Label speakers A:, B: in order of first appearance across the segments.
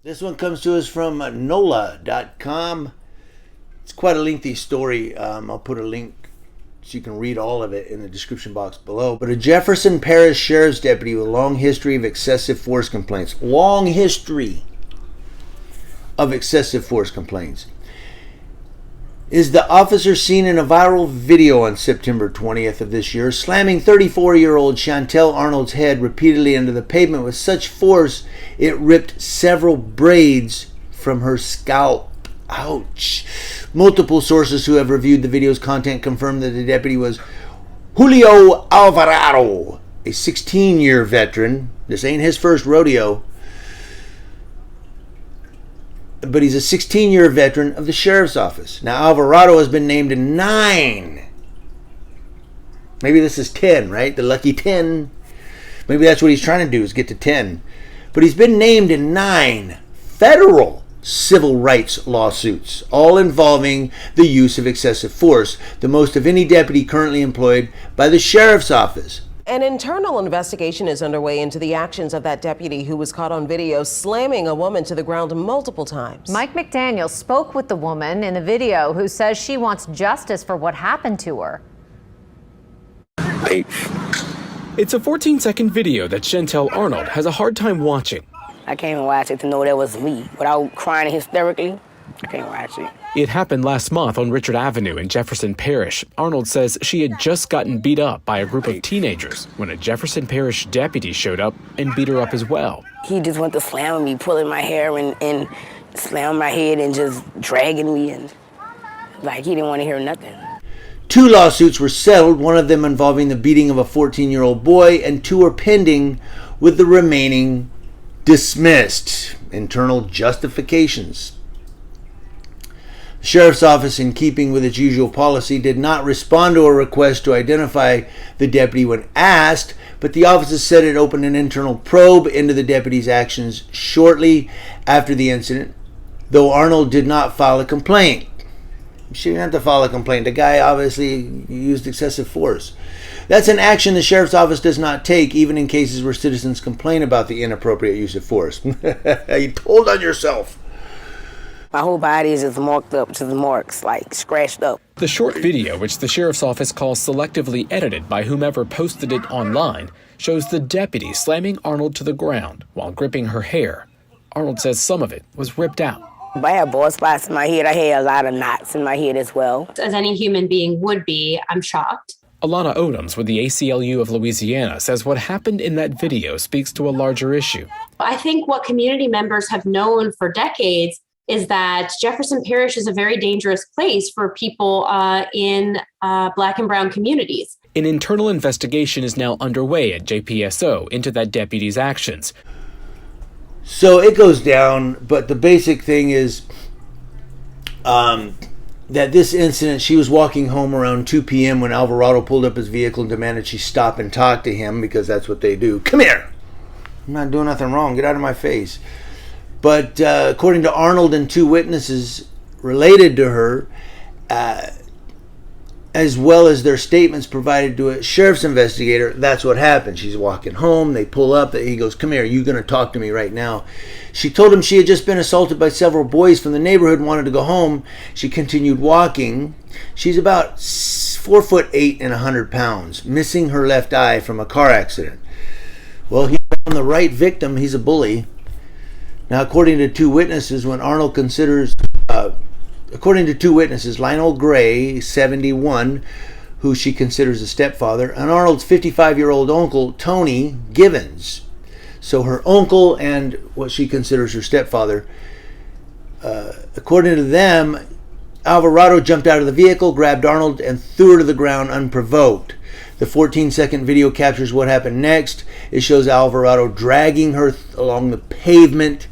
A: This one comes to us from NOLA.com. It's quite a lengthy story. I'll put a link so you can read all of it in the description box below. But a Jefferson Parish Sheriff's Deputy with a long history of excessive force complaints. Long history of excessive force complaints. Is the officer seen in a viral video on September 20th of this year, slamming 34-year-old Chantel Arnold's head repeatedly into the pavement with such force it ripped several braids from her scalp. Ouch. Multiple sources who have reviewed the video's content confirmed that the deputy was Julio Alvarado, a 16-year veteran. This ain't his first rodeo, but he's a 16-year veteran of the sheriff's office. Now, Alvarado has been named in 9. Maybe this is 10, right? The lucky 10. Maybe that's what he's trying to do, is get to 10. But he's been named in 9 federal civil rights lawsuits, all involving the use of excessive force, the most of any deputy currently employed by the sheriff's office.
B: An internal investigation is underway into the actions of that deputy who was caught on video slamming a woman to the ground multiple times.
C: Mike McDaniel spoke with the woman in the video who says she wants justice for what happened to her.
D: It's a 14-second video that Chantel Arnold has a hard time watching.
E: I can't even watch it to know that was me. Without crying hysterically, I can't watch it.
D: It happened last month on Richard Avenue in Jefferson Parish. Arnold says she had just gotten beat up by a group of teenagers when a Jefferson Parish deputy showed up and beat her up as well.
E: He just went to slamming me, pulling my hair and slamming my head and just dragging me, and like he didn't want to hear nothing.
A: 2 lawsuits were settled, one of them involving the beating of a 14-year-old boy, and 2 are pending, with the remaining dismissed. Internal justifications. The sheriff's office, in keeping with its usual policy, did not respond to a request to identify the deputy when asked, but the office has said it opened an internal probe into the deputy's actions shortly after the incident, though Arnold did not file a complaint. She didn't have to file a complaint. The guy obviously used excessive force. That's an action the sheriff's office does not take, even in cases where citizens complain about the inappropriate use of force. You told on yourself.
E: My whole body is just marked up to the marks, like scratched up.
D: The short video, which the sheriff's office calls selectively edited by whomever posted it online, shows the deputy slamming Arnold to the ground while gripping her hair. Arnold says some of it was ripped out.
E: I had bald spots in my head. I had a lot of knots in my head as well.
F: As any human being would be, I'm shocked.
D: Alana Odoms with the ACLU of Louisiana says what happened in that video speaks to a larger issue.
F: I think what community members have known for decades is that Jefferson Parish is a very dangerous place for people in Black and brown communities.
D: An internal investigation is now underway at JPSO into that deputy's actions.
A: So it goes down, but the basic thing is that this incident, she was walking home around 2 p.m. when Alvarado pulled up his vehicle and demanded she stop and talk to him, because that's what they do. Come here. I'm not doing nothing wrong. Get out of my face. But according to Arnold and 2 witnesses related to her, as well as their statements provided to a sheriff's investigator, that's what happened. She's walking home. They pull up. He goes, come here. You're going to talk to me right now. She told him she had just been assaulted by several boys from the neighborhood and wanted to go home. She continued walking. She's about 4'8" and 100 pounds, missing her left eye from a car accident. Well, he found the right victim. He's a bully. Now, according to 2 witnesses, Lionel Gray, 71, who she considers a stepfather, and Arnold's 55-year-old uncle, Tony Givens. So her uncle and what she considers her stepfather. According to them, Alvarado jumped out of the vehicle, grabbed Arnold, and threw her to the ground unprovoked. The 14-second video captures what happened next. It shows Alvarado dragging her along the pavement,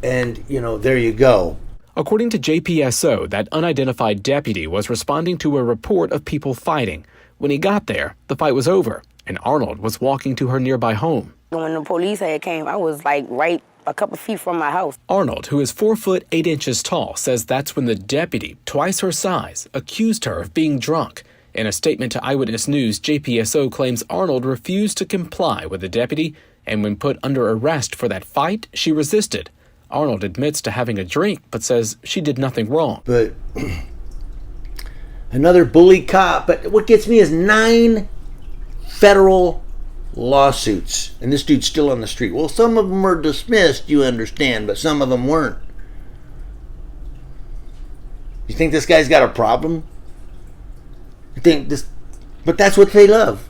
A: and, there you go.
D: According to JPSO, that unidentified deputy was responding to a report of people fighting. When he got there, the fight was over, and Arnold was walking to her nearby home.
E: When the police had came, I was right a couple feet from my house.
D: Arnold, who is 4 foot 8 inches tall, says that's when the deputy, twice her size, accused her of being drunk. In a statement to Eyewitness News, JPSO claims Arnold refused to comply with the deputy, and when put under arrest for that fight, she resisted. Arnold admits to having a drink, but says she did nothing wrong.
A: But another bully cop. But what gets me is 9 federal lawsuits, and this dude's still on the street. Well, some of them were dismissed, you understand, but some of them weren't. You think this guy's got a problem? You think this? But that's what they love.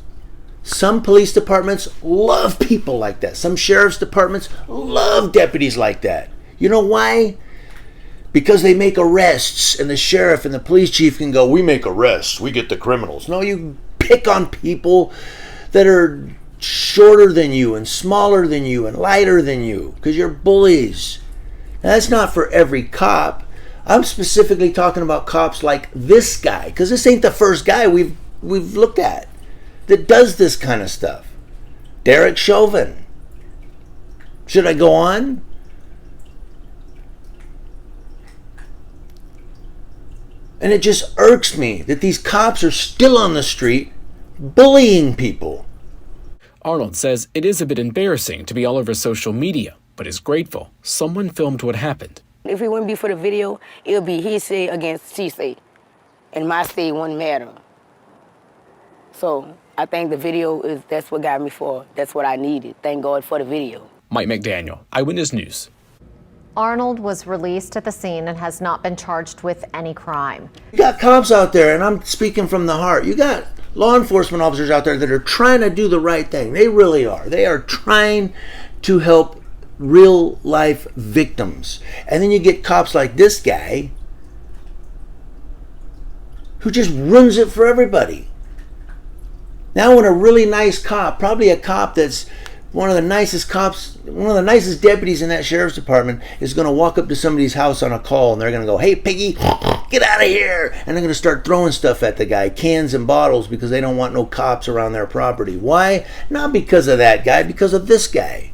A: Some police departments love people like that. Some sheriff's departments love deputies like that. You know why? Because they make arrests, and the sheriff and the police chief can go, we make arrests, we get the criminals. No, you pick on people that are shorter than you and smaller than you and lighter than you because you're bullies. Now, that's not for every cop. I'm specifically talking about cops like this guy, because this ain't the first guy we've looked at that does this kind of stuff. Derek Chauvin. Should I go on? And it just irks me that these cops are still on the street bullying people.
D: Arnold says it is a bit embarrassing to be all over social media, but is grateful someone filmed what happened.
E: If it wouldn't be for the video, it would be he say against she say, and my say wouldn't matter. So I think the video that's what got me for. That's what I needed. Thank God for the video.
D: Mike McDaniel, Eyewitness News.
C: Arnold was released at the scene and has not been charged with any crime.
A: You got cops out there, and I'm speaking from the heart. You got law enforcement officers out there that are trying to do the right thing. They really are. They are trying to help real life victims. And then you get cops like this guy who just ruins it for everybody. Now when a really nice cop, probably a cop that's one of the nicest cops, one of the nicest deputies in that sheriff's department, is going to walk up to somebody's house on a call, and they're going to go, hey, Piggy, get out of here. And they're going to start throwing stuff at the guy, cans and bottles, because they don't want no cops around their property. Why? Not because of that guy, because of this guy.